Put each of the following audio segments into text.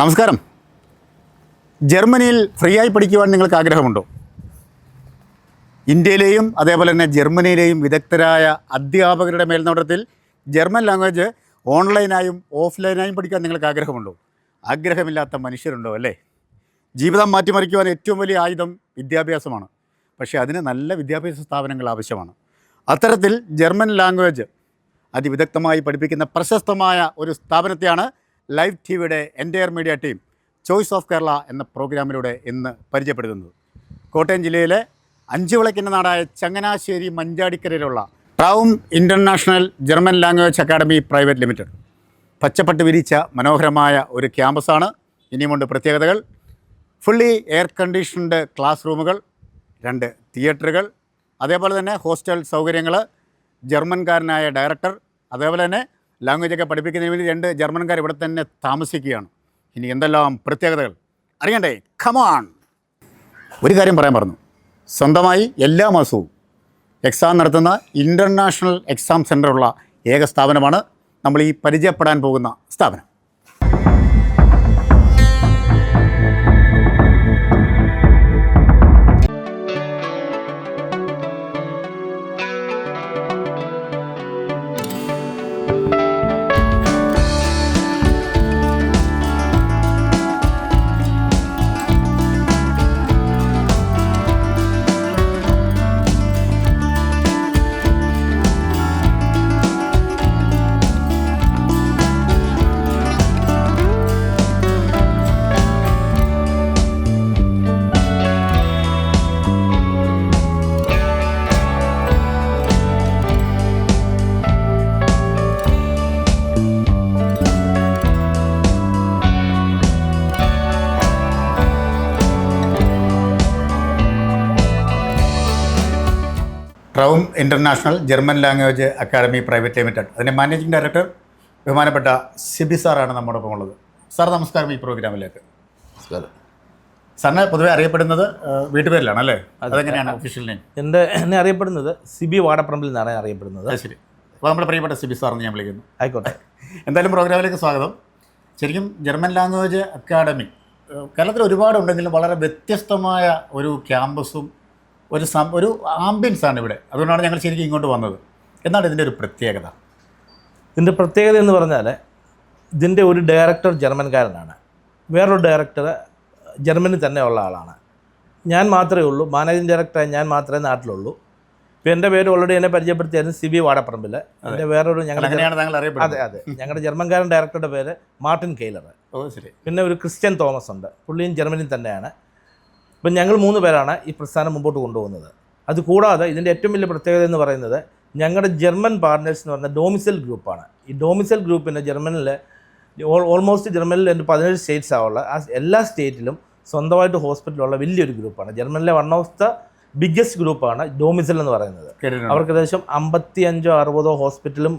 നമസ്കാരം. ജർമ്മനിയിൽ ഫ്രീ ആയി പഠിക്കുവാൻ നിങ്ങൾക്ക് ആഗ്രഹമുണ്ടോ? ഇന്ത്യയിലെയും അതേപോലെ തന്നെ ജർമ്മനിയിലെയും വിദഗ്ധരായ അധ്യാപകരുടെ മേൽനോട്ടത്തിൽ ജർമ്മൻ ലാംഗ്വേജ് ഓൺലൈനായും ഓഫ്ലൈനായും പഠിക്കാൻ നിങ്ങൾക്ക് ആഗ്രഹമുണ്ടോ? ആഗ്രഹമില്ലാത്ത മനുഷ്യരുണ്ടോ അല്ലേ? ജീവിതം മാറ്റിമറിക്കുവാൻ ഏറ്റവും വലിയ ആയുധം വിദ്യാഭ്യാസമാണ്. പക്ഷേ അതിന് നല്ല വിദ്യാഭ്യാസ സ്ഥാപനങ്ങൾ ആവശ്യമാണ്. അത്തരത്തിൽ ജർമ്മൻ ലാംഗ്വേജ് അതിവിദഗ്ധമായി പഠിപ്പിക്കുന്ന പ്രശസ്തമായ ഒരു സ്ഥാപനത്തെയാണ് ലൈവ് ടി വിയുടെ entire media team choice of Kerala എന്ന പ്രോഗ്രാമിലൂടെ ഇന്ന് പരിചയപ്പെടുത്തുന്നത്. കോട്ടയം ജില്ലയിലെ അഞ്ചുവിളക്കിൻ്റെ നാടായ ചങ്ങനാശ്ശേരി മഞ്ചാടിക്കരയിലുള്ള Traum international German language academy private limited. പച്ചപ്പട്ട് വിരിച്ച മനോഹരമായ ഒരു ക്യാമ്പസാണ്. ഇനിയുമുണ്ട് പ്രത്യേകതകൾ. ഫുള്ളി എയർ കണ്ടീഷൻഡ് ക്ലാസ് റൂമുകൾ, 2 തിയേറ്ററുകൾ, അതേപോലെ തന്നെ ഹോസ്റ്റൽ സൗകര്യങ്ങൾ, ജർമ്മൻകാരനായ ഡയറക്ടർ, അതേപോലെ തന്നെ ലാംഗ്വേജൊക്കെ പഠിപ്പിക്കുന്നതിന് വേണ്ടി 2 ജർമ്മൻകാർ ഇവിടെ തന്നെ താമസിക്കുകയാണ്. ഇനി എന്തെല്ലാം പ്രത്യേകതകൾ അറിയണ്ടേ? കമോൺ. ഒരു കാര്യം പറയാൻ പറഞ്ഞു. സ്വന്തമായി എല്ലാ മാസവും എക്സാം നടത്തുന്ന ഇൻ്റർനാഷണൽ എക്സാം സെൻ്ററുള്ള ഏക സ്ഥാപനമാണ് നമ്മൾ ഈ പരിചയപ്പെടാൻ പോകുന്ന സ്ഥാപനം. Traum international German language academy private limited, അതിൻ്റെ മാനേജിംഗ് ഡയറക്ടർ ബഹുമാനപ്പെട്ട സിബി സാറാണ് നമ്മോടൊപ്പം ഉള്ളത്. സാർ നമസ്കാരം. ഈ പ്രോഗ്രാമിലേക്ക് നമസ്കാരം. സാറിനെ പൊതുവെ അറിയപ്പെടുന്നത് വീട്ടുപേരിലാണ് അല്ലേ? അതെങ്ങനെയാണ് ഒഫീഷ്യൽ നെയിം? എന്നെ അറിയപ്പെടുന്നത് സിബി വാടപ്പറമ്പിൽ നിന്നാണ് അറിയപ്പെടുന്നത്. ശരി. അപ്പോൾ നമ്മുടെ പ്രിയപ്പെട്ട സിബി സാറിന് ഞാൻ വിളിക്കുന്നു. ആയിക്കോട്ടെ. എന്തായാലും പ്രോഗ്രാമിലേക്ക് സ്വാഗതം. ശരിക്കും ജർമ്മൻ ലാംഗ്വേജ് അക്കാഡമി കേരളത്തിൽ ഒരുപാടുണ്ടെങ്കിലും വളരെ വ്യത്യസ്തമായ ഒരു ക്യാമ്പസും ഒരു ആംബിയൻസാണ് ഇവിടെ. അതുകൊണ്ടാണ് ഞങ്ങൾ ശരിക്കും ഇങ്ങോട്ട് വന്നത്. എന്താണ് ഇതിൻ്റെ ഒരു പ്രത്യേകത? ഇതിൻ്റെ പ്രത്യേകത എന്ന് പറഞ്ഞാൽ ഇതിൻ്റെ ഒരു ഡയറക്ടർ ജർമ്മൻകാരനാണ്, വേറൊരു ഡയറക്ടർ ജർമ്മനി തന്നെ ഉള്ള ആളാണ്. ഞാൻ മാത്രമേ ഉള്ളൂ, മാനേജിംഗ് ഡയറക്ടറായി ഞാൻ മാത്രമേ നാട്ടിലുള്ളൂ. ഇപ്പോൾ എൻ്റെ പേര് ഓൾറെഡി എന്നെ പരിചയപ്പെടുത്തിയായിരുന്നു സിബി വാടപ്പറമ്പിൽ. എൻ്റെ വേറൊരു അതെ ഞങ്ങളുടെ ജർമ്മൻകാരൻ ഡയറക്ടറുടെ പേര് മാർട്ടിൻ കെയ്ലർ. ശരി. പിന്നെ ഒരു ക്രിസ്ത്യൻ തോമസ് ഉണ്ട്, പുള്ളിയും ജർമ്മനി തന്നെയാണ്. ഇപ്പം ഞങ്ങൾ 3 പേരാണ് ഈ പ്രസ്ഥാനം മുമ്പോട്ട് കൊണ്ടുപോകുന്നത്. അതുകൂടാതെ ഇതിൻ്റെ ഏറ്റവും വലിയ പ്രത്യേകത എന്ന് പറയുന്നത് ഞങ്ങളുടെ ജർമ്മൻ പാർട്ട്നേഴ്സ് എന്ന് പറഞ്ഞാൽ ഡോമിസൈൽ ഗ്രൂപ്പാണ്. ഈ ഡോമിസൈൽ ഗ്രൂപ്പിൻ്റെ ജർമ്മനിൽ ഓൾമോസ്റ്റ് ജർമ്മനിൽ 17 സ്റ്റേറ്റ്സ് ആവുള്ള ആ എല്ലാ സ്റ്റേറ്റിലും സ്വന്തമായിട്ട് ഹോസ്പിറ്റലുള്ള വലിയൊരു ഗ്രൂപ്പാണ്. ജർമ്മനിലെ വൺ ഓഫ് ദ ബിഗ്ഗസ്റ്റ് ഗ്രൂപ്പാണ് ഡോമിസൈൽ എന്ന് പറയുന്നത്. അവർക്ക് ഏകദേശം 55-60 ഹോസ്പിറ്റലും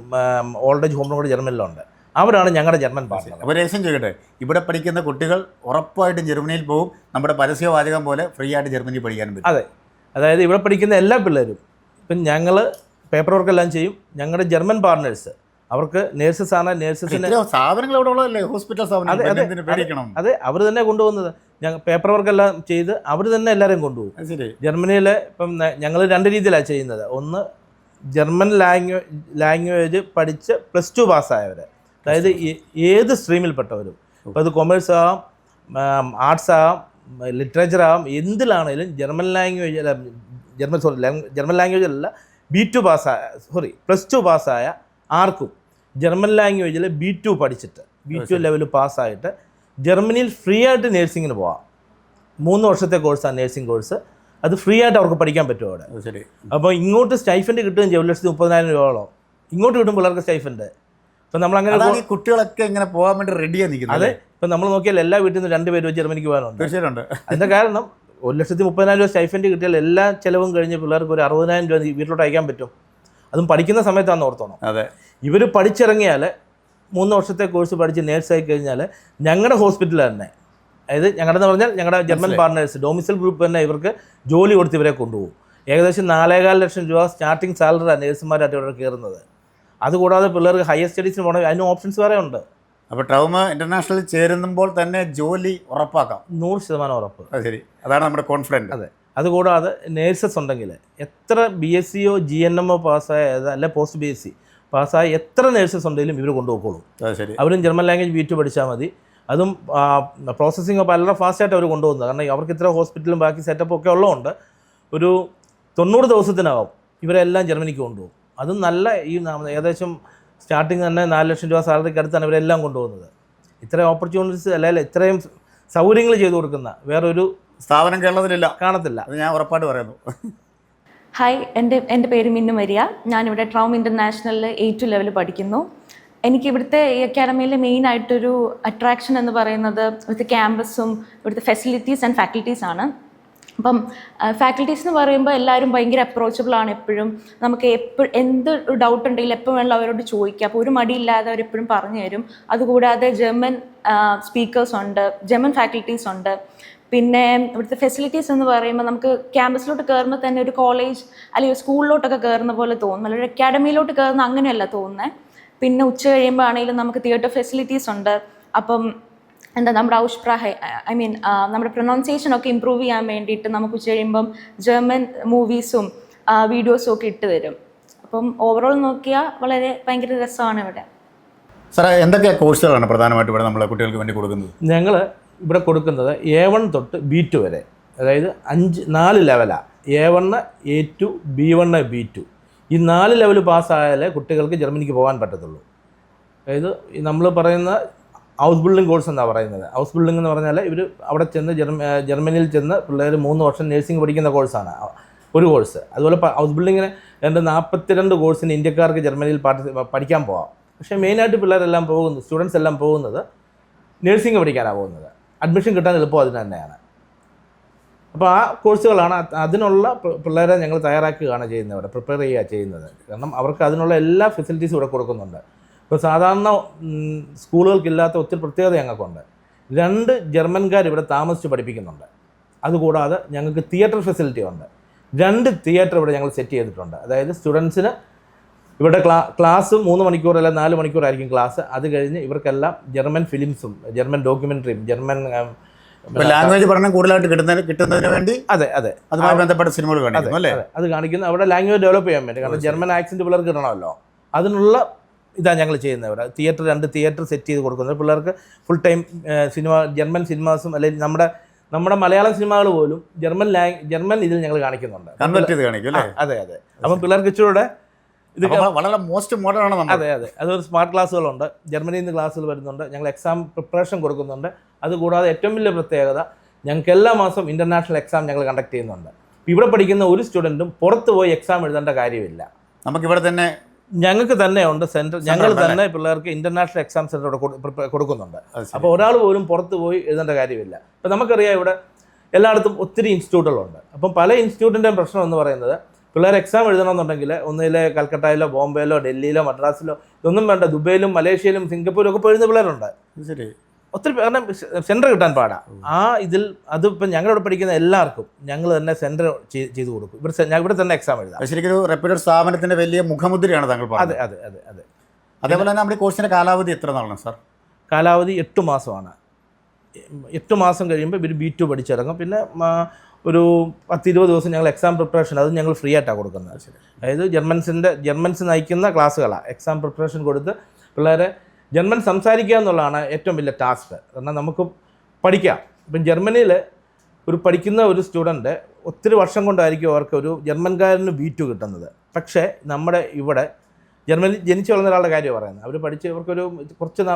ഓൾഡ് ഏജ് ഹോമും കൂടെ ജർമ്മനിലുണ്ട്. അവരാണ് ഞങ്ങളുടെ ജർമ്മൻ പാർട്ട്ണർ. അപ്പോൾ രഹസ്യം ചോദിക്കട്ടെ, ഇവിടെ പഠിക്കുന്ന കുട്ടികൾ ഉറപ്പായിട്ടും ജർമ്മനിയിൽ പോകും. നമ്മുടെ പരസ്യവാചകം പോലെ ഫ്രീ ആയിട്ട് ജർമ്മനി പഠിക്കാനും പറ്റും. അതെ, അതായത് ഇവിടെ പഠിക്കുന്ന എല്ലാ പിള്ളേരും ഇപ്പം ഞങ്ങൾ പേപ്പർ വർക്കെല്ലാം ചെയ്യും. ഞങ്ങളുടെ ജർമ്മൻ പാർട്ട്നേഴ്സ് അവർക്ക് നേഴ്സസ് ആണ്, നേഴ്സസിന് സ്ഥാപനങ്ങൾ ഇവിടെ ഉള്ളതല്ലേ, ഹോസ്പിറ്റൽ സ്ഥാപനം. അതെ, അവർ തന്നെ കൊണ്ടുപോകുന്നത്. ഞങ്ങൾ പേപ്പർ വർക്കെല്ലാം ചെയ്ത് അവർ തന്നെ എല്ലാവരെയും കൊണ്ടുപോകും. ജർമ്മനിയിൽ ഇപ്പം ഞങ്ങൾ 2 രീതിയിലാണ് ചെയ്യുന്നത്. ഒന്ന് ജർമ്മൻ ലാംഗ്വേജ് പഠിച്ച് +2 പാസ്സായവർ, അതായത് ഏത് സ്ട്രീമിൽപ്പെട്ടവരും. ഇപ്പോൾ അത് കൊമേഴ്സ് ആകാം, ആർട്സ് ആകാം, ലിറ്ററേച്ചർ ആകാം, എന്തിലാണെങ്കിലും ജർമ്മൻ ലാംഗ്വേജ് അല്ല +2 പാസ്സായ ആർക്കും ജർമ്മൻ ലാംഗ്വേജിൽ B2 പഠിച്ചിട്ട് B2 ലെവൽ പാസ്സായിട്ട് ജർമ്മനിയിൽ ഫ്രീ ആയിട്ട് നേഴ്സിങ്ങിന് പോകാം. 3 വർഷത്തെ കോഴ്സാണ് നേഴ്സിംഗ് കോഴ്സ്. അത് ഫ്രീ ആയിട്ട് അവർക്ക് പഠിക്കാൻ പറ്റും അവിടെ. ശരി. അപ്പോൾ ഇങ്ങോട്ട് സ്റ്റൈഫൻഡ് കിട്ടുകയും ചെയ്യും. 1,30,000 രൂപയോളം ഇങ്ങോട്ട് കിട്ടും പിള്ളേർക്ക് സ്റ്റൈഫൻഡ്. ഇപ്പം നമ്മളങ്ങനെ കുട്ടികളൊക്കെ ഇങ്ങനെ പോകാൻ വേണ്ടി റെഡിയാണ് നിൽക്കുന്നത്. അതെ, ഇപ്പം നമ്മൾ നോക്കിയാൽ എല്ലാ വീട്ടിൽ നിന്ന് 2 പേര് ജർമ്മനിക്ക് പോകാനുണ്ട്. തീർച്ചയായിട്ടും. അതിൻ്റെ കാരണം 1,30,000 രൂപ സ്റ്റൈഫൻഡ് കിട്ടിയാൽ എല്ലാ ചിലവും കഴിഞ്ഞ് പിള്ളേർക്ക് ഒരു 60,000 രൂപ വീട്ടിലോട്ട് അയക്കാൻ പറ്റും. അതും പഠിക്കുന്ന സമയത്താണെന്ന് ഓർത്തോണം. അതെ, ഇവർ പഠിച്ചിറങ്ങിയാൽ 3 വർഷത്തെ കോഴ്സ് പഠിച്ച് നേഴ്സായി കഴിഞ്ഞാൽ ഞങ്ങളുടെ ഹോസ്പിറ്റലിൽ തന്നെ, അതായത് ഞങ്ങളുടെ പറഞ്ഞാൽ ഞങ്ങളുടെ ജർമ്മൻ പാർട്ട്നേഴ്സ് ഡോമിസൈൽ ഗ്രൂപ്പ് തന്നെ ഇവർക്ക് ജോലി കൊടുത്ത് ഇവരെ കൊണ്ടുപോകും. ഏകദേശം 4.25 ലക്ഷം രൂപ സ്റ്റാർട്ടിംഗ് സാലറിയാണ് നേഴ്സുമാരായിട്ട് ഇവിടെ കയറുന്നത്. അതുകൂടാതെ പിള്ളേർക്ക് ഹയർ സ്റ്റഡീസിന് പോകണമെങ്കിൽ അതിന് ഓപ്ഷൻസ് വേറെ ഉണ്ട്. അപ്പോൾ ട്രൗമ ഇൻ്റർനാഷണലിൽ ചേരുമ്പോൾ തന്നെ ജോലി ഉറപ്പാക്കാം. 100% ഉറപ്പ്. അത് ശരി, അതാണ് നമ്മുടെ കോൺഫിഡൻറ്റ്. അതെ. അതുകൂടാതെ നേഴ്സസ് ഉണ്ടെങ്കിൽ എത്ര BSCയോ GNMO പാസ്സായ അല്ലെ പോസ്റ്റ് BSc പാസ്സായ എത്ര നേഴ്സസ് ഉണ്ടെങ്കിലും ഇവർ കൊണ്ടുപോയിക്കോളും. അത് ശരി. അവരും ജർമ്മൻ ലാംഗ്വേജ് B2 പഠിച്ചാൽ മതി. അതും പ്രോസസ്സിങ് വളരെ ഫാസ്റ്റായിട്ട് അവർ കൊണ്ടുപോകുന്നത്. കാരണം അവർക്ക് ഇത്ര ഹോസ്പിറ്റലും ബാക്കി സെറ്റപ്പും ഒക്കെ ഉള്ളതുകൊണ്ട് ഒരു 90 ദിവസത്തിനകം ഇവരെല്ലാം ജർമ്മനിക്ക് കൊണ്ടുപോകും. അതും നല്ല ഏകദേശം സ്റ്റാർട്ടിങ് തന്നെ 4 ലക്ഷം രൂപ സാലറിക്ക് അടുത്താണ് ഇവരെല്ലാം കൊണ്ടുപോകുന്നത്. ഇത്രയും ഓപ്പർച്യൂണിറ്റീസ് അല്ലെങ്കിൽ ഇത്രയും സൗകര്യങ്ങൾ ചെയ്തു കൊടുക്കുന്ന വേറൊരു സ്ഥാപനം കേരളത്തിലില്ല, കാണത്തില്ല. അത് ഞാൻ ഉറപ്പായിട്ട് പറയുന്നു. ഹായ്, എൻ്റെ പേര് മിന്നു മരിയ. ഞാനിവിടെ ട്രൗമ ഇൻ്റർനാഷണലിൽ A2 ലെവൽ പഠിക്കുന്നു. എനിക്ക് ഇവിടുത്തെ ഈ അക്കാഡമിയിലെ മെയിനായിട്ടൊരു അട്രാക്ഷൻ എന്ന് പറയുന്നത് ഇവിടുത്തെ ക്യാമ്പസും ഇവിടുത്തെ ഫെസിലിറ്റീസ് ആൻഡ് ഫാക്കൽറ്റീസ് ആണ്. അപ്പം ഫാക്കൽറ്റീസ് എന്ന് പറയുമ്പോൾ എല്ലാവരും ഭയങ്കര അപ്രോച്ചബിളാണ്. എപ്പോഴും നമുക്ക് എന്ത് ഡൗട്ട് ഉണ്ടെങ്കിലും എപ്പോൾ വേണമെങ്കിലും അവരോട് ചോദിക്കാം. അപ്പോൾ ഒരു മടിയില്ലാതെ അവരെപ്പോഴും പറഞ്ഞു തരും. അതുകൂടാതെ ജർമ്മൻ സ്പീക്കേഴ്സ് ഉണ്ട്, ജർമ്മൻ ഫാക്കൽറ്റീസ് ഉണ്ട്. പിന്നെ ഇവിടുത്തെ ഫെസിലിറ്റീസ് എന്ന് പറയുമ്പോൾ നമുക്ക് ക്യാമ്പസിലോട്ട് കയറുമ്പോൾ തന്നെ ഒരു കോളേജ് അല്ലെങ്കിൽ സ്കൂളിലോട്ടൊക്കെ കയറുന്ന പോലെ തോന്നും, അല്ലെങ്കിൽ ഒരു അക്കാഡമിയിലോട്ട് കയറുന്ന അങ്ങനെയല്ല തോന്നുന്നത്. പിന്നെ ഉച്ച കഴിയുമ്പോൾ ആണെങ്കിലും നമുക്ക് തിയേറ്റർ ഫെസിലിറ്റീസ് ഉണ്ട്. അപ്പം നമ്മുടെ ഔഷ്പ്രാഹ നമ്മുടെ പ്രൊനൗൺസിയേഷനൊക്കെ ഇമ്പ്രൂവ് ചെയ്യാൻ വേണ്ടിയിട്ട് നമുക്ക് ഉച്ച കഴിയുമ്പം ജർമ്മൻ മൂവീസും വീഡിയോസും ഒക്കെ ഇട്ട് തരും. അപ്പം ഓവറോൾ നോക്കിയാൽ ഭയങ്കര രസമാണ് ഇവിടെ. സാറേ, എന്തൊക്കെ കോഴ്സുകളാണ് പ്രധാനമായിട്ട് ഇവിടെ നമ്മളെ കുട്ടികൾക്ക് വേണ്ടി കൊടുക്കുന്നത്? ഞങ്ങൾ ഇവിടെ കൊടുക്കുന്നത് A1 തൊട്ട് B2 വരെ, അതായത് 4 ലെവലാണ്. A1, A2, B1, B2. ഈ 4 ലെവൽ പാസ്സായാലേ കുട്ടികൾക്ക് ജർമ്മനിക്ക് പോകാൻ പറ്റത്തുള്ളൂ. അതായത് നമ്മൾ പറയുന്ന ഹൗസ് ബിൽഡിംഗ് കോഴ്സ് എന്നാണ് പറയുന്നത്. ഹൗസ് ബിൽഡിംഗ് എന്ന് പറഞ്ഞാൽ ഇവർ അവിടെ ചെന്ന് ജർമ്മനിയിൽ ചെന്ന് പിള്ളേർ 3 വർഷം നേഴ്സിംഗ് പഠിക്കുന്ന കോഴ്സാണ് ഒരു കോഴ്സ്. അതുപോലെ ഹൗസ് ബിൽഡിങ്ങിന് 42 കോഴ്സിന് ഇന്ത്യക്കാർക്ക് ജർമ്മനിയിൽ പഠിക്കാൻ പോകാം. പക്ഷേ മെയിനായിട്ട് പിള്ളേരെല്ലാം പോകുന്നത്, സ്റ്റുഡൻസ് എല്ലാം പോകുന്നത് നേഴ്സിംഗ് പഠിക്കാനാണ് പോകുന്നത്. അഡ്മിഷൻ കിട്ടാൻ എളുപ്പം അതിന് തന്നെയാണ്. അപ്പോൾ ആ കോഴ്സുകളാണ്, അതിനുള്ള പിള്ളേരെ ഞങ്ങൾ തയ്യാറാക്കുകയാണ് ചെയ്യുന്നത്, ഇവിടെ പ്രിപ്പയർ ചെയ്യുക ചെയ്യുന്നത്. കാരണം അവർക്ക് അതിനുള്ള എല്ലാ ഫെസിലിറ്റീസും ഇവിടെ കൊടുക്കുന്നുണ്ട്. ഇപ്പോൾ സാധാരണ സ്കൂളുകൾക്കില്ലാത്ത ഒത്തിരി പ്രത്യേകത ഞങ്ങൾക്കുണ്ട്. 2 ജർമ്മൻകാർ ഇവിടെ താമസിച്ച് പഠിപ്പിക്കുന്നുണ്ട്. അതുകൂടാതെ ഞങ്ങൾക്ക് തിയേറ്റർ ഫെസിലിറ്റി ഉണ്ട്. 2 തിയേറ്റർ ഇവിടെ ഞങ്ങൾ സെറ്റ് ചെയ്തിട്ടുണ്ട്. അതായത് സ്റ്റുഡൻസിന് ഇവിടെ ക്ലാസ് 3 മണിക്കൂർ അല്ല 4 മണിക്കൂറായിരിക്കും ക്ലാസ്. അത് കഴിഞ്ഞ് ഇവർക്കെല്ലാം ജർമ്മൻ ഫിലിംസും ജർമ്മൻ ഡോക്യുമെൻ്ററിയും ജർമ്മൻ ലാംഗ്വേജ് പഠനം കൂടുതലായിട്ട് കിട്ടുന്നതിന് വേണ്ടി അതെ അതുമായി ബന്ധപ്പെട്ട സിനിമകൾ കാണിക്കുന്നു അല്ലേ? അത് കാണിക്കുന്നു. അവിടെ ലാംഗ്വേജ് ഡെവലപ്പ് ചെയ്യാൻ വേണ്ടി. കാരണം ജർമ്മൻ ആക്സെൻറ്റ് പിള്ളേർക്ക് കിട്ടണമല്ലോ. അതിനുള്ള ഇതാണ് ഞങ്ങൾ ചെയ്യുന്നത്. ഇവിടെ 2 തിയേറ്റർ സെറ്റ് ചെയ്ത് കൊടുക്കുന്നത്. പിള്ളേർക്ക് ഫുൾ ടൈം സിനിമ, ജർമ്മൻ സിനിമാസും അല്ലെങ്കിൽ നമ്മുടെ മലയാളം സിനിമകൾ പോലും ജർമ്മൻ ഇതിൽ ഞങ്ങൾ കാണിക്കുന്നുണ്ട്. കൺവെർട്ട് ചെയ്ത് കാണിക്കും അല്ലേ? അതെ. അപ്പം പിള്ളേർക്ക് ഇച്ചിരൂടെ ഇത് വളരെ മോസ്റ്റ് മോഡേൺ ആണ്. അതെ. അതൊരു സ്മാർട്ട് ക്ലാസ്സുകളുണ്ട്. ജർമ്മനിയിൽ നിന്ന് ക്ലാസ്സുകൾ വരുന്നുണ്ട്. ഞങ്ങൾ എക്സാം പ്രിപ്പറേഷൻ കൊടുക്കുന്നുണ്ട്. അതുകൂടാതെ ഏറ്റവും വലിയ പ്രത്യേകത, ഞങ്ങൾക്ക് എല്ലാ മാസവും ഇൻ്റർനാഷണൽ എക്സാം ഞങ്ങൾ കണ്ടക്ട് ചെയ്യുന്നുണ്ട്. ഇവിടെ പഠിക്കുന്ന ഒരു സ്റ്റുഡൻറ്റും പുറത്ത് പോയി എക്സാം എഴുതേണ്ട കാര്യമില്ല. നമുക്കിവിടെ തന്നെ ഞങ്ങൾക്ക് തന്നെ ഉണ്ട് സെൻറ്റർ. ഞങ്ങൾ തന്നെ പിള്ളേർക്ക് ഇൻ്റർനാഷണൽ എക്സാം സെൻറ്റർ ഇവിടെ കൊടുക്കുന്നുണ്ട്. അപ്പോൾ ഒരാൾ പോലും പുറത്ത് പോയി എഴുതേണ്ട കാര്യമില്ല. അപ്പോൾ നമുക്കറിയാം ഇവിടെ എല്ലായിടത്തും ഒത്തിരി ഇൻസ്റ്റിറ്റ്യൂട്ടുകളുണ്ട്. അപ്പം പല ഇൻസ്റ്റിറ്റ്യൂട്ടിൻ്റെയും പ്രശ്നം എന്ന് പറയുന്നത്, പിള്ളേർ എക്സാം എഴുതണമെന്നുണ്ടെങ്കിൽ ഒന്നിലെ കൽക്കട്ടയിലോ ബോംബെയിലോ ഡൽഹിയിലോ മദ്രാസിലോ ഇതൊന്നും വേണ്ട, ദുബൈയിലും മലേഷ്യയിലും സിംഗപ്പൂരും ഒക്കെ പോയിരുന്ന പിള്ളേരുണ്ട്. ശരി, ഒത്തിരി. കാരണം സെൻറ്റർ കിട്ടാൻ പാടാ. അതിപ്പം ഞങ്ങളിവിടെ പഠിക്കുന്ന എല്ലാവർക്കും ഞങ്ങൾ തന്നെ സെൻറ്റർ ചെയ്ത് കൊടുക്കും. ഇവിടെ തന്നെ എക്സാം എഴുതാം. ശരിക്കും ഒരു റെപ്യൂട്ടഡ് സ്ഥാപനത്തിൻ്റെ വലിയ മുഖമുദ്രയാണ് താങ്കൾ പറഞ്ഞത്. അതെ. അതേപോലെ തന്നെ നമ്മുടെ കോഴ്സിൻ്റെ കാലാവധി എത്ര നാളാണ് സാർ? കാലാവധി 8 മാസമാണ്. 8 മാസം കഴിയുമ്പോൾ ഇവർ B2 പഠിച്ചിറങ്ങും. പിന്നെ ഒരു 10-20 ദിവസം ഞങ്ങൾ എക്സാം പ്രിപ്പറേഷൻ, അത് ഞങ്ങൾ ഫ്രീ ആയിട്ടാണ് കൊടുക്കുന്നത്. അതായത് ജർമ്മൻസ് നയിക്കുന്ന ക്ലാസ്സുകളാണ്. എക്സാം പ്രിപ്പറേഷൻ കൊടുത്ത് പിള്ളേരെ ജർമ്മൻ സംസാരിക്കുക എന്നുള്ളതാണ് ഏറ്റവും വലിയ ടാസ്ക്. കാരണം നമുക്ക് പഠിക്കാം. ഇപ്പം ജർമ്മനിയിൽ പഠിക്കുന്ന ഒരു സ്റ്റുഡൻറ്റ് ഒത്തിരി വർഷം കൊണ്ടായിരിക്കും അവർക്ക് ഒരു ജർമ്മൻകാരന് B2 കിട്ടുന്നത്. പക്ഷേ നമ്മുടെ ഇവിടെ ജർമ്മനിൽ ജനിച്ചു വളർന്ന ഒരാളുടെ കാര്യമാണ് പറയുന്നത്. അവർ ഇവർക്കൊരു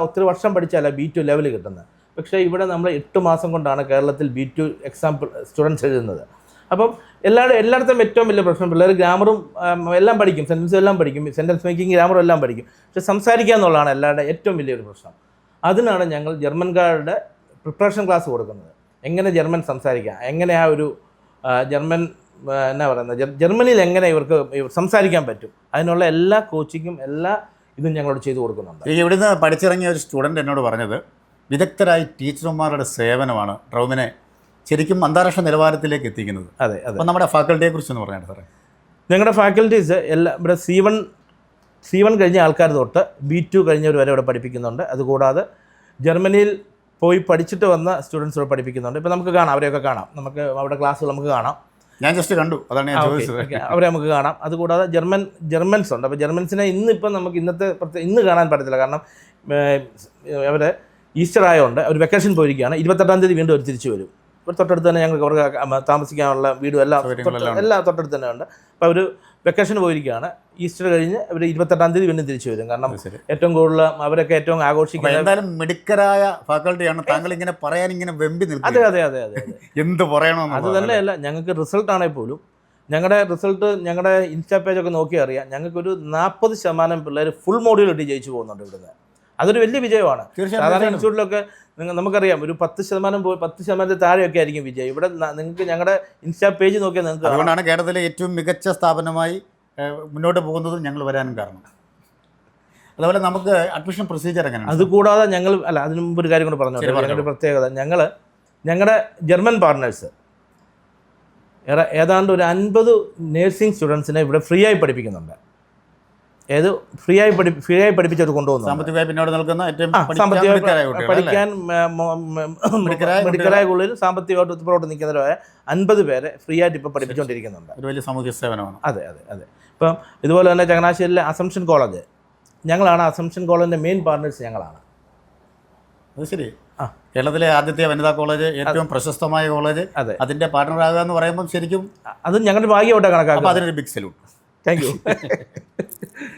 ഒത്തിരി വർഷം പഠിച്ചാലേ B2 ലെവൽ കിട്ടുന്നത്. പക്ഷേ ഇവിടെ നമ്മൾ 8 മാസം കൊണ്ടാണ് കേരളത്തിൽ B2 എക്സാം സ്റ്റുഡൻസ് എഴുതുന്നത്. അപ്പം എല്ലായിടത്തും ഏറ്റവും വലിയ പ്രശ്നം, പിള്ളേർ ഗ്രാമറും എല്ലാം പഠിക്കും, സെൻറ്റൻസും എല്ലാം പഠിക്കും, സെൻറ്റൻസ് മേക്കിംഗ് ഗ്രാമറും എല്ലാം പഠിക്കും. പക്ഷേ സംസാരിക്കുക എന്നുള്ളതാണ് എല്ലാവരുടെ ഏറ്റവും വലിയൊരു പ്രശ്നം. അതിനാണ് ഞങ്ങൾ ജർമ്മൻകാരുടെ പ്രിപ്പറേഷൻ ക്ലാസ് കൊടുക്കുന്നത്. എങ്ങനെ ജർമ്മൻ സംസാരിക്കാം, എങ്ങനെ ആ ഒരു ജർമ്മൻ എന്നാ പറയുന്നത്, ജർമ്മനിയിൽ എങ്ങനെ ഇവർക്ക് സംസാരിക്കാൻ പറ്റും, അതിനുള്ള എല്ലാ കോച്ചിങ്ങും എല്ലാ ഇതും ഞങ്ങളോട് ചെയ്തു കൊടുക്കുന്നുണ്ട്. ഇവിടുന്ന് പഠിച്ചിറങ്ങിയ ഒരു സ്റ്റുഡൻറ്റ് എന്നോട് പറഞ്ഞത്, വിദഗ്ധരായ ടീച്ചർമാരുടെ സേവനമാണ് ട്രൗമിനെ ശരിക്കും അന്താരാഷ്ട്ര നിലവാരത്തിലേക്ക് എത്തിക്കുന്നത്. അതെ. അപ്പോൾ നമ്മുടെ ഫാക്കൽറ്റിയെക്കുറിച്ചൊന്ന് പറഞ്ഞാൽ സാറേ. ഞങ്ങളുടെ ഫാക്കൽറ്റീസ് എല്ലാം ഇവിടെ C1 കഴിഞ്ഞ ആൾക്കാർ തൊട്ട് B2 കഴിഞ്ഞവർ വരെ ഇവിടെ പഠിപ്പിക്കുന്നുണ്ട്. അതുകൂടാതെ ജർമ്മനിയിൽ പോയി പഠിച്ചിട്ട് വന്ന സ്റ്റുഡൻസ് ഇവിടെ പഠിപ്പിക്കുന്നുണ്ട്. ഇപ്പോൾ നമുക്ക് കാണാം, അവരെയൊക്കെ കാണാം, നമുക്ക് അവിടെ ക്ലാസ്സുകൾ നമുക്ക് കാണാം. ഞാൻ ജസ്റ്റ് കണ്ടു, അതാണ് ഞാൻ ചോദിച്ചത്. അവരെ നമുക്ക് കാണാം. അതുകൂടാതെ ജർമ്മൻസ് ഉണ്ട്. അപ്പോൾ ജർമ്മൻസിനെ ഇന്നിപ്പം നമുക്ക് ഇന്ന് കാണാൻ പറ്റത്തില്ല, കാരണം അവർ ഈസ്റ്റർ ആയതുകൊണ്ട് അവർ വെക്കേഷൻ പോയിരിക്കുകയാണ്. 28-ാം തീയതി വീണ്ടും അവർ തിരിച്ചു വരും. ഇപ്പോൾ തൊട്ടടുത്ത് തന്നെ ഞങ്ങൾക്ക് അവർക്ക് താമസിക്കാനുള്ള വീടും എല്ലാം തൊട്ടടുത്ത് തന്നെ ഉണ്ട്. അപ്പോൾ അവർ വെക്കേഷൻ പോയിരിക്കുകയാണ്. ഈസ്റ്റർ കഴിഞ്ഞ് അവർ 28-ാം തീയതി വീണ്ടും തിരിച്ചു വരും. കാരണം ഏറ്റവും കൂടുതൽ അവരൊക്കെ ഏറ്റവും ആഘോഷിക്കുന്നത് എന്തായാലും മിടുക്കരായ ഫാക്കൽറ്റിയാണ്. താങ്കൾ ഇങ്ങനെ പറയാൻ ഇങ്ങനെ വെമ്പി നിൽക്കും. അതെ എന്ത് പറയണമെന്ന്. അത് തന്നെയല്ല, ഞങ്ങൾക്ക് റിസൾട്ട് ആണെങ്കിൽ പോലും ഞങ്ങളുടെ റിസൾട്ട് ഞങ്ങളുടെ ഇൻസ്റ്റാ പേജൊക്കെ നോക്കി അറിയാം. ഞങ്ങൾക്കൊരു 40% പിള്ളേർ ഫുൾ മോഡ്യൂൾ ഇട്ട് ജയിച്ചു പോകുന്നുണ്ട് ഇവിടുന്ന്. അതൊരു വലിയ വിജയമാണ്. സാധാരണ ഇൻസ്റ്റിറ്റ്യൂട്ടിലൊക്കെ നമുക്കറിയാം ഒരു 10% താഴെയൊക്കെ ആയിരിക്കും വിജയം. ഇവിടെ നിങ്ങൾക്ക് ഞങ്ങളുടെ ഇൻസ്റ്റാ പേജ് നോക്കിയാൽ നിങ്ങൾക്ക് അതുകൊണ്ടാണ് കേരളത്തിലെ ഏറ്റവും മികച്ച സ്ഥാപനമായി മുന്നോട്ട് പോകുന്നതും ഞങ്ങൾ വരാനും കാരണം. അതുപോലെ നമുക്ക് അഡ്മിഷൻ പ്രൊസീജിയർ എങ്ങനെയാണ്? അതുകൂടാതെ ഞങ്ങൾ അതിന് മുമ്പ് ഒരു കാര്യം കൂടെ പറഞ്ഞു. ഞങ്ങളുടെ പ്രത്യേകത, ഞങ്ങളുടെ ജർമ്മൻ പാർട്ട്നേഴ്സ് ഏതാണ്ട് ഒരു 50 നേഴ്സിംഗ് സ്റ്റുഡൻസിനെ ഇവിടെ ഫ്രീ ആയി പഠിപ്പിക്കുന്നുണ്ട്. ഫ്രീ ആയി പഠിപ്പിച്ചവർ കൊണ്ടുപോകുന്നു. സാമ്പത്തികമായി പിന്നോട്ട് നിൽക്കുന്ന പഠിക്കാൻ മെഡിക്കലായ കൂടുതൽ സാമ്പത്തികമായിട്ട് ഉത്തരവാദിത്തം നിൽക്കുന്നവരായ 50 പേരെ ഫ്രീ ആയിട്ട് ഇപ്പോൾ പഠിപ്പിച്ചുകൊണ്ടിരിക്കുന്നുണ്ട്. ഒരു വലിയ സാമൂഹ്യ സേവനമാണ്. അതെ. ഇപ്പം ഇതുപോലെ തന്നെ ചങ്ങനാശ്ശേരിയിലെ അസംഷൻ കോളേജ്, ഞങ്ങളാണ് അസംഷൻ കോളേജിൻ്റെ മെയിൻ പാർട്ട്നേഴ്സ് ഞങ്ങളാണ്. അത് ശരി. കേരളത്തിലെ ആദ്യത്തെ വനിതാ കോളേജ്, ഏറ്റവും പ്രശസ്തമായ കോളേജ്, അതിൻ്റെ പാർട്ട്ണറാകുക എന്ന് പറയുമ്പോൾ ശരിക്കും അത് ഞങ്ങളുടെ ഭാഗ്യമായിട്ടാണ് കണക്കാക്കുക. അതിനൊരു ബിഗ് സല്യൂട്ട്. Thank you.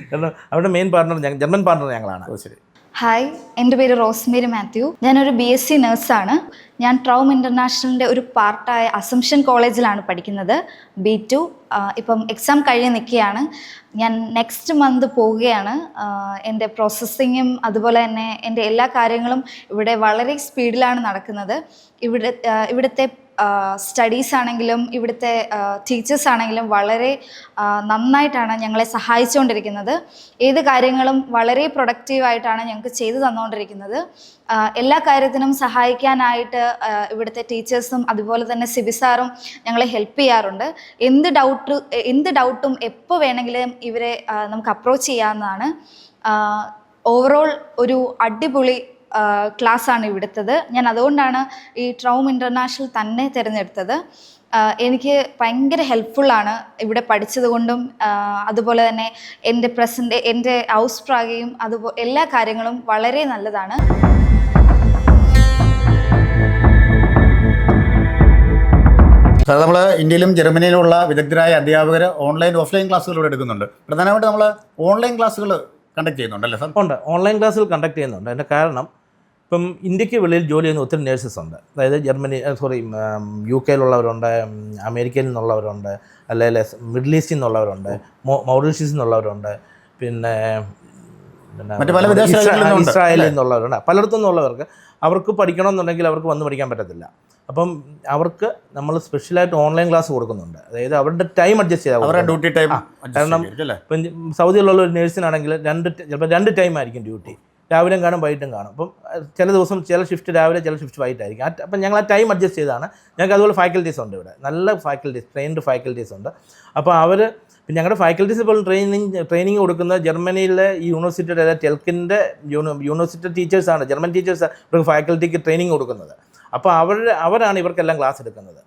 കാരണം അവരുടെ മെയിൻ പാർട്ണർ ജർമ്മൻ പാർട്ണർ ഞങ്ങളാണ്. ശരി. ഹായ്, എൻ്റെ പേര് റോസ്മേരി മാത്യു. ഞാനൊരു BSc നഴ്സാണ്. ഞാൻ ട്രൗം ഇൻ്റർനാഷണലിൻ്റെ ഒരു പാർട്ടായ അസംഷൻ കോളേജിലാണ് പഠിക്കുന്നത്, B2. ഇപ്പം എക്സാം കഴിഞ്ഞ് നിൽക്കുകയാണ്. ഞാൻ നെക്സ്റ്റ് മന്ത് പോവുകയാണ്. എൻ്റെ പ്രോസസ്സിങ്ങും അതുപോലെ തന്നെ എൻ്റെ എല്ലാ കാര്യങ്ങളും ഇവിടെ വളരെ സ്പീഡിലാണ് നടക്കുന്നത്. ഇവിടുത്തെ സ്റ്റഡീസ് ആണെങ്കിലും ഇവിടുത്തെ ടീച്ചേഴ്സ് ആണെങ്കിലും വളരെ നന്നായിട്ടാണ് ഞങ്ങളെ സഹായിച്ചുകൊണ്ടിരിക്കുന്നത്. ഏത് കാര്യങ്ങളും വളരെ പ്രൊഡക്റ്റീവായിട്ടാണ് ഞങ്ങൾക്ക് ചെയ്തു തന്നുകൊണ്ടിരിക്കുന്നത്. എല്ലാ കാര്യത്തിനും സഹായിക്കാനായിട്ട് ഇവിടുത്തെ ടീച്ചേഴ്സും അതുപോലെ തന്നെ സിബി സാറും ഞങ്ങളെ ഹെൽപ്പ് ചെയ്യാറുണ്ട്. എന്ത് ഡൗട്ടും എപ്പോൾ വേണമെങ്കിലും ഇവരെ നമുക്ക് അപ്രോച്ച് ചെയ്യാവുന്നതാണ്. ഓവറോൾ ഒരു അടിപൊളി ക്ലാസ്സാണ് ഇവിടുത്തത്. ഞാൻ അതുകൊണ്ടാണ് ഈ ട്രൗം ഇൻ്റർനാഷണൽ തന്നെ തിരഞ്ഞെടുത്തത്. എനിക്ക് ഭയങ്കര ഹെൽപ്ഫുള്ളാണ് ഇവിടെ പഠിച്ചത് കൊണ്ടും. അതുപോലെ തന്നെ എൻ്റെ ഹൗസ് പ്രാഗയും അതുപോലെ എല്ലാ കാര്യങ്ങളും വളരെ നല്ലതാണ്. നമ്മൾ ഇന്ത്യയിലും ജർമ്മനിയിലുള്ള വിദഗ്ധരായ അധ്യാപകർ ഓൺലൈൻ ഓഫ്ലൈൻ ക്ലാസ്സുകൾ എടുക്കുന്നുണ്ട്. പ്രധാനമായിട്ട് നമ്മൾ ഓൺലൈൻ ക്ലാസ്സുകൾ കണ്ടക്ട് ചെയ്യുന്നുണ്ടല്ലേ സാർ? ഉണ്ട്, ഓൺലൈൻ ക്ലാസ്സുകൾ കണ്ടക്ട് ചെയ്യുന്നുണ്ട്. അതിൻ്റെ കാരണം ഇപ്പം ഇന്ത്യക്ക് വെളിയിൽ ജോലി ചെയ്യുന്ന ഒത്തിരി നേഴ്സസ് ഉണ്ട്. അതായത് UK യിലുള്ളവരുണ്ട്, അമേരിക്കയിൽ നിന്നുള്ളവരുണ്ട്, അല്ലെങ്കിൽ മിഡിൽ ഈസ്റ്റിൽ നിന്നുള്ളവരുണ്ട്, മൗറീഷ്യസിൽ നിന്നുള്ളവരുണ്ട്, പിന്നെ ഇസ്രായേലിൽ നിന്നുള്ളവരുണ്ട്. പലയിടത്തു നിന്നുള്ളവർക്ക് അവർക്ക് പഠിക്കണമെന്നുണ്ടെങ്കിൽ അവർക്ക് വന്ന് പഠിക്കാൻ പറ്റത്തില്ല. അപ്പം അവർക്ക് നമ്മൾ സ്പെഷ്യലായിട്ട് ഓൺലൈൻ ക്ലാസ് കൊടുക്കുന്നുണ്ട്. അതായത് അവരുടെ ടൈം അഡ്ജസ്റ്റ് ചെയ്താൽ ഡ്യൂട്ടി ടൈം. കാരണം ഇപ്പം സൗദിയിലുള്ള ഒരു നേഴ്സിനാണെങ്കിൽ ചിലപ്പോൾ 2 ടൈം ആയിരിക്കും ഡ്യൂട്ടി. രാവിലെയും കാണും വൈകിട്ടും കാണും. അപ്പം ചില ദിവസം ചില ഷിഫ്റ്റ് രാവിലെ, ചില ഷിഫ്റ്റ് വൈകിട്ടായിരിക്കും. അപ്പം ഞങ്ങൾ ആ ടൈം അഡ്ജസ്റ്റ് ചെയ്താണ്. ഞങ്ങൾക്ക് അതുപോലെ ഫാക്കൽറ്റീസ് ഉണ്ട് ഇവിടെ, നല്ല ഫാക്കൽറ്റീസ്, ട്രെയിൻഡ് ഫാക്കൽറ്റീസ് ഉണ്ട്. അപ്പോൾ പിന്നെ ഞങ്ങളുടെ ഫാക്കൽറ്റീസ് ഇപ്പോൾ ട്രെയിനിങ് കൊടുക്കുന്ന ജർമ്മനിയിലെ ഈ യൂണിവേഴ്സിറ്റിയുടെ ടെൽക്കിൻ്റെ യൂണിവേഴ്സിറ്റി ടീച്ചേഴ്സാണ്, ജർമ്മൻ ടീച്ചേഴ്സ് ഇവർക്ക് ഫാക്കൽറ്റിക്ക് ട്രെയിനിങ് കൊടുക്കുന്നത്. അപ്പോൾ അവരാണ് ഇവർക്കെല്ലാം ക്ലാസ് എടുക്കുന്നത്.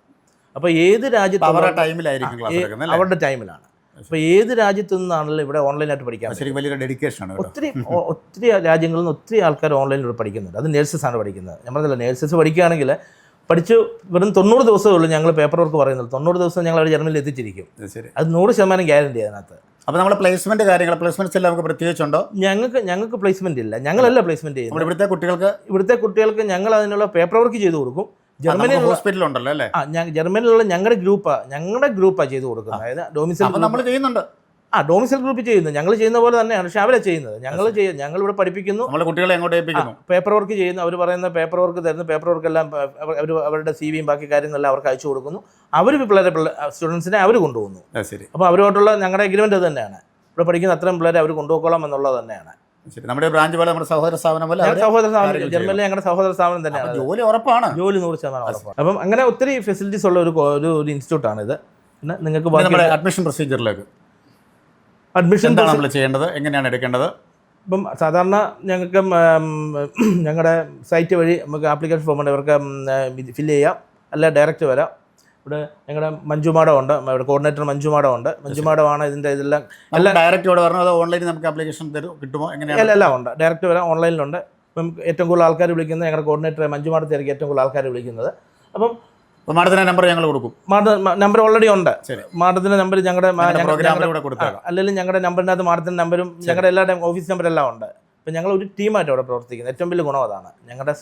അപ്പോൾ ഏത് രാജ്യത്തും അവരുടെ ടൈമിലാണ്. അപ്പോൾ ഏത് രാജ്യത്തു നിന്നാണല്ലോ ഇവിടെ ഓൺലൈനായിട്ട് പഠിക്കാൻ വലിയ ഡെഡിക്കേഷനാണ്. ഒത്തിരി രാജ്യങ്ങളിൽ നിന്ന് ഒത്തിരി ആൾക്കാർ ഓൺലൈനിലൂടെ പഠിക്കുന്നുണ്ട്. അത് നേഴ്സസാണ് പഠിക്കുന്നത്. ഞാൻ പറഞ്ഞില്ല, നേഴ്സസ് പഠിക്കുകയാണെങ്കിൽ വെറും 90 ദിവസമേ ഉള്ളൂ ഞങ്ങൾ പേപ്പർ വർക്ക് പറയുന്നത്. 90 ദിവസം ഞങ്ങൾ അവർ ജർമ്മനിയിൽ എത്തിച്ചിരിക്കും. അത് 100% ഗ്യാരണ്ടി അതിനകത്ത്. അപ്പോൾ നമ്മൾ പ്ലേസ്മെൻറ്റ്സ് എല്ലാം നമുക്ക് പ്രത്യേകിച്ചുണ്ടോ? ഞങ്ങൾക്ക് പ്ലേസ്മെൻറ്റ് ഇല്ല, ഞങ്ങളല്ല പ്ലേസ്മെൻറ്റ് ചെയ്യുന്നത്. ഇവിടുത്തെ കുട്ടികൾക്ക് ഞങ്ങൾ അതിനുള്ള പേപ്പർ വർക്ക് ചെയ്ത് കൊടുക്കും. ജർമ്മനിയിൽ ഹോസ്പിറ്റലുണ്ടല്ലോ അല്ലേ? ജർമ്മനിയിലുള്ള ഞങ്ങളുടെ ഗ്രൂപ്പാണ് ചെയ്ത് കൊടുക്കുന്നത്. അതായത് ഡൊമിസൈൽ നമ്മൾ ചെയ്യുന്നുണ്ട്. ഡൊമിസൈൽ ഗ്രൂപ്പ് ചെയ്യുന്നത് ഞങ്ങൾ ചെയ്യുന്ന പോലെ തന്നെയാണ്, പക്ഷേ അവരെ ചെയ്യുന്നത്. ഞങ്ങൾ ഇവിടെ പഠിപ്പിക്കുന്നു, കുട്ടികളെ എങ്ങോട്ട് ഏൽപ്പിക്കുന്നു, പേപ്പർ വർക്ക് ചെയ്യുന്നു. അവർ പറയുന്ന പേപ്പർ വർക്ക് തരുന്നു. പേപ്പർ വർക്കെല്ലാം അവരുടെ CV ബാക്കി കാര്യങ്ങളെല്ലാം അവർക്ക് അയച്ചു കൊടുക്കുന്നു. അവർ സ്റ്റുഡൻസിനെ അവർ കൊണ്ടുപോകുന്നു. അപ്പോൾ അവരുമായിട്ടുള്ള ഞങ്ങളുടെ എഗ്രിമെൻ്റ് അത് തന്നെയാണ്. ഇവിടെ പഠിക്കുന്ന അത്രയും പിള്ളേരെ അവർ കൊണ്ടുപോയിക്കോളാം എന്നുള്ളത് തന്നെയാണ്. നമ്മുടെ ബ്രാഞ്ച് പോലെ, നമ്മുടെ സഹോദര സ്ഥാപനം പോലെ, ജർമ്മനിലെ ഞങ്ങളുടെ സഹോദര സ്ഥാപനം തന്നെയാണ്. ജോലി ഉറപ്പാണ്, ജോലി 100% ഉറപ്പാണ്. അപ്പം അങ്ങനെ ഒത്തിരി ഫെസിലിറ്റീസ് ഉള്ള ഒരു ഇൻസ്റ്റിറ്റ്യൂട്ടാണ് ഇത്. പിന്നെ നിങ്ങൾക്ക് അഡ്മിഷൻ പ്രൊസീജിയറിലേക്ക് അഡ്മിഷൻ നമ്മൾ ചെയ്യേണ്ടത്, എങ്ങനെയാണ് എടുക്കേണ്ടത്? ഇപ്പം സാധാരണ ഞങ്ങൾക്ക് ഞങ്ങളുടെ സൈറ്റ് വഴി നമുക്ക് ആപ്ലിക്കേഷൻ ഫോം ഉണ്ട്, ഇവർക്ക് ഫില്ല് ചെയ്യാം, അല്ല ഡയറക്റ്റ് വരാം. ഇവിടെ ഞങ്ങളുടെ മഞ്ജു മാഡം ഉണ്ട്, ഇവിടെ കോർഡിനേറ്റർ മഞ്ജു മാഡം ഉണ്ട്. മഞ്ജു മാഡമാണ് ഇതിൻ്റെ ഇതെല്ലാം ഡയറക്റ്റ് ഇവിടെ പറഞ്ഞോ അതോ ഓൺലൈനിൽ നമുക്ക് ആപ്ലിക്കേഷൻ കിട്ടുമോ എങ്ങനെയാണ്? എല്ലാം ഉണ്ട്, ഡയറക്റ്റ് വരാം, ഓൺലൈനിലുണ്ട്. ഇപ്പം ഏറ്റവും കൂടുതൽ ആൾക്കാർ വിളിക്കുന്നത് ഞങ്ങളുടെ കോർഡിനേറ്റർ മഞ്ജു മാഡത്തിനായിരിക്കും ഏറ്റവും കൂടുതൽ ആൾക്കാർ വിളിക്കുന്നത്. അപ്പം മാഡത്തിൻ്റെ നമ്പർ ഞങ്ങൾ കൊടുക്കും. നമ്പർ ഓൾറെഡി ഉണ്ട്. ശരി, മാഡത്തിൻ്റെ നമ്പർ ഞങ്ങളുടെ കൊടുക്കാം. അല്ലെങ്കിൽ ഞങ്ങളുടെ നമ്പറിനകത്ത് മാഡത്തിൻ്റെ നമ്പരും ഞങ്ങളുടെ എല്ലാവരുടെയും ഓഫീസ് നമ്പരെല്ലാം ഉണ്ട്. അപ്പം ഞങ്ങൾ ഒരു ടീമായിട്ട് അവിടെ പ്രവർത്തിക്കുന്നത്. ഏറ്റവും വലിയ ഗുണം അതാണ്. ഞങ്ങളുടെ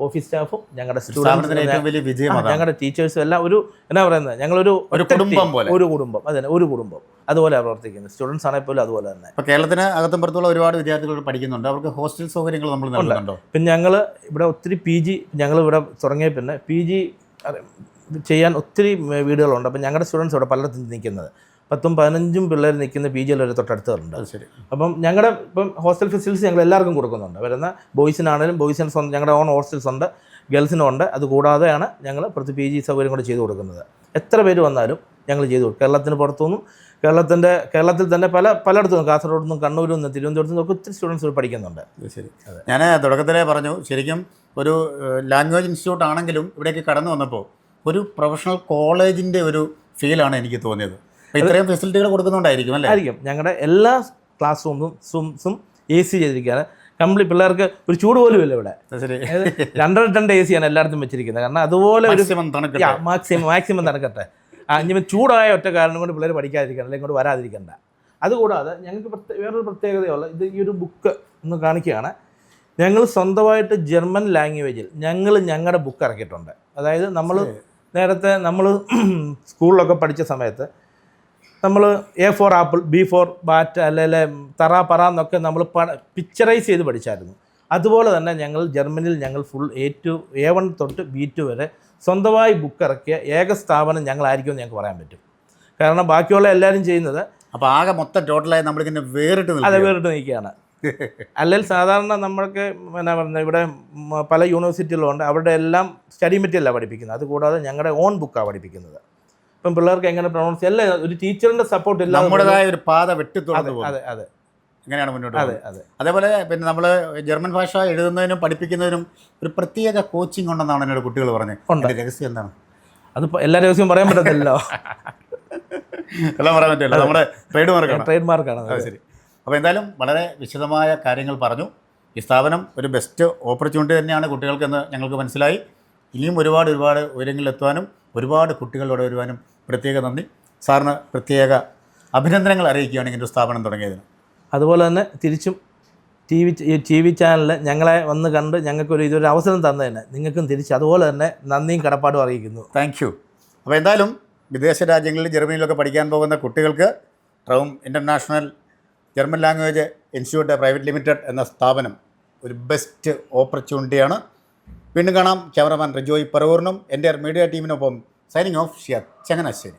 ഓഫീസ് സ്റ്റാഫും ഞങ്ങളുടെ സ്റ്റുഡൻസും ഞങ്ങളുടെ ടീച്ചേഴ്സും എല്ലാം ഒരു എന്നാ പറയുന്നത്, ഞങ്ങളൊരു കുടുംബം പോലെ, ഒരു കുടുംബം, അതെ, ഒരു കുടുംബം അതുപോലെ പ്രവർത്തിക്കുന്നത്. സ്റ്റുഡൻസ് ആണെങ്കിൽ പോലും അതുപോലെ തന്നെ. ഇപ്പോൾ കേരളത്തിന് അകത്തും പുറത്തുള്ള ഒരുപാട് വിദ്യാർത്ഥികൾ പഠിക്കുന്നുണ്ട്. അവർക്ക് ഹോസ്റ്റൽ സൗകര്യങ്ങൾ നമ്മൾ നൽകുന്നുണ്ടോ? പിന്നെ ഞങ്ങൾ ഇവിടെ ഒത്തിരി PG ഞങ്ങൾ ഇവിടെ തുടങ്ങിയ പിന്നെ PG ചെയ്യാൻ ഒത്തിരി വീടുകളുണ്ട്. അപ്പം ഞങ്ങളുടെ സ്റ്റുഡൻസ് ഇവിടെ പലയിടത്തും നിൽക്കുന്നത് 10-15 പിള്ളേർ നിൽക്കുന്ന PG വരെ തൊട്ടടുത്തുണ്ട്. ശരി. അപ്പം ഞങ്ങളുടെ ഇപ്പം ഹോസ്റ്റൽ ഫെസിലിറ്റീസ് ഞങ്ങൾ എല്ലാവർക്കും കൊടുക്കുന്നുണ്ട്. വരുന്ന ബോയ്സിനാണെങ്കിലും ബോയ്സിന് ഞങ്ങളുടെ ഓൺ ഹോസ്റ്റൽസ് ഉണ്ട്, ഗേൾസിനും ഉണ്ട്. അതുകൂടാതെയാണ് ഞങ്ങൾ പുറത്ത് PG സൗകര്യം കൂടെ ചെയ്തു കൊടുക്കുന്നത്. എത്ര പേര് വന്നാലും ഞങ്ങൾ ചെയ്തു കൊടുക്കും. കേരളത്തിന് പുറത്തുനിന്നും കേരളത്തിൽ തന്നെ പലയിടത്തും, കാസർഗോഡ് നിന്നും കണ്ണൂരിൽ നിന്നും തിരുവനന്തപുരത്ത് നിന്നൊക്കെ ഒത്തിരി സ്റ്റുഡൻസ് പഠിക്കുന്നുണ്ട്. ശരി. ഞാൻ തുടക്കത്തിലേ പറഞ്ഞു, ശരിക്കും ഒരു ലാംഗ്വേജ് ഇൻസ്റ്റിറ്റ്യൂട്ട് ആണെങ്കിലും ഇവിടേക്ക് കടന്നു വന്നപ്പോൾ ഒരു പ്രൊഫഷണൽ കോളേജിൻ്റെ ഒരു ഫീലാണ് എനിക്ക് തോന്നിയത്. ഇത്രയും ഫെസിലിറ്റികൾ കൊടുക്കുന്നുണ്ടായിരിക്കും അല്ലേ? ആയിരിക്കും. ഞങ്ങളുടെ എല്ലാ ക്ലാസ് റൂംസും AC ചെയ്തിരിക്കുകയാണ്. കംപ്ലീറ്റ് പിള്ളേർക്ക് ഒരു ചൂട് പോലും ഇല്ല ഇവിടെ. 210 AC ആണ് എല്ലായിടത്തും വെച്ചിരിക്കുന്നത്. കാരണം അതുപോലെ ഒരു മാക്സിമം തണുക്കട്ടെ. ഇനി ചൂടായ ഒറ്റ കാരണം കൊണ്ട് പിള്ളേർ പഠിക്കാതിരിക്കണം, അല്ലെങ്കിൽ ഇങ്ങോട്ട് വരാതിരിക്കണ്ട. അതുകൂടാതെ ഞങ്ങൾക്ക് വേറൊരു പ്രത്യേകതയുള്ള ഇത്, ഈ ഒരു ബുക്ക് ഒന്ന് കാണിക്കുകയാണ്. ഞങ്ങൾ സ്വന്തമായിട്ട് ജർമ്മൻ ലാംഗ്വേജിൽ ഞങ്ങളുടെ ബുക്ക് ഇറക്കിയിട്ടുണ്ട്. അതായത് നേരത്തെ നമ്മൾ സ്കൂളിലൊക്കെ പഠിച്ച സമയത്ത് നമ്മൾ A for apple, B for bat, അല്ലെങ്കിൽ തറ പറ എന്നൊക്കെ നമ്മൾ പിക്ചറൈസ് ചെയ്ത് പഠിച്ചായിരുന്നു. അതുപോലെ തന്നെ ജർമ്മനിയിൽ ഫുൾ A1 തൊട്ട് B2 വരെ സ്വന്തമായി ബുക്ക് ഇറക്കിയ ഏക സ്ഥാപനം ഞങ്ങളായിരിക്കുമെന്ന് ഞങ്ങൾക്ക് പറയാൻ പറ്റും. കാരണം ബാക്കിയുള്ള എല്ലാവരും ചെയ്യുന്നത് അപ്പോൾ ആകെ മൊത്തം ടോട്ടലായി നമ്മളിങ്ങനെ വേറിട്ട് നിൽക്കുകയാണ്. അല്ലെങ്കിൽ സാധാരണ നമ്മൾക്ക് എന്നാ പറയുന്നത്, ഇവിടെ പല യൂണിവേഴ്സിറ്റികളുണ്ട്, അവരുടെ എല്ലാം സ്റ്റഡി മെറ്റീരിയലാണ് പഠിപ്പിക്കുന്നത്. അതുകൂടാതെ ഞങ്ങളുടെ ഓൺ ബുക്കാണ് പഠിപ്പിക്കുന്നത്. ഇപ്പം പിള്ളേർക്ക് എങ്ങനെ പ്രൊണൗൺസ് എല്ലാം ഒരു ടീച്ചറിൻ്റെ സപ്പോർട്ട് ഇല്ല, നമ്മുടേതായ ഒരു പാത വെട്ടിത്തുറന്നു. അതെ ഇങ്ങനെയാണ് മുന്നോട്ട് പോകുന്നത്. അതേപോലെ പിന്നെ നമ്മൾ ജർമ്മൻ ഭാഷ എഴുതുന്നതിനും പഠിപ്പിക്കുന്നതിനും ഒരു പ്രത്യേക കോച്ചിങ് ഉണ്ടെന്നാണ് എന്നോട് കുട്ടികൾ പറഞ്ഞത്. രഹസ്യം എന്താണ്? അതിപ്പോൾ എല്ലാ രഹസ്യവും പറയാൻ പറ്റത്തില്ലല്ലോ. എല്ലാം പറയാൻ പറ്റില്ല, നമ്മുടെ ട്രേഡ് മാർക്കാണ്. ശരി. അപ്പോൾ എന്തായാലും വളരെ വിശദമായ കാര്യങ്ങൾ പറഞ്ഞു. ഈ സ്ഥാപനം ഒരു ബെസ്റ്റ് ഓപ്പർച്യൂണിറ്റി തന്നെയാണ് കുട്ടികൾക്കെന്ന് ഞങ്ങൾക്ക് മനസ്സിലായി. ഇനിയും ഒരുപാട് ഉയരങ്ങളിലെത്തുവാനും ഒരുപാട് കുട്ടികളോട് വരുവാനും പ്രത്യേക നന്ദി. സാറിന് പ്രത്യേക അഭിനന്ദനങ്ങൾ അറിയിക്കുകയാണ് ഇങ്ങനെ ഒരു സ്ഥാപനം തുടങ്ങിയതിന്. അതുപോലെ തന്നെ തിരിച്ചും TV ചാനലിൽ ഞങ്ങളെ വന്ന് കണ്ട് ഇതൊരു അവസരം തന്നതിന് നിങ്ങൾക്കും തിരിച്ച് അതുപോലെ തന്നെ നന്ദിയും കടപ്പാടും അറിയിക്കുന്നു. Thank you. അപ്പോൾ എന്തായാലും വിദേശ രാജ്യങ്ങളിൽ ജർമ്മനിയിലൊക്കെ പഠിക്കാൻ പോകുന്ന കുട്ടികൾക്ക് Traum international German language institute private limited എന്ന സ്ഥാപനം ഒരു ബെസ്റ്റ് ഓപ്പർച്യൂണിറ്റിയാണ്. വീണ്ടും കാണാം. ക്യാമറമാൻ റിജോയ് പറവൂറിനും എൻ്റെ മീഡിയ ടീമിനൊപ്പം സൈനിങ് ഓഫ് ഷിയാദ് ചങ്ങനാശ്ശേരി.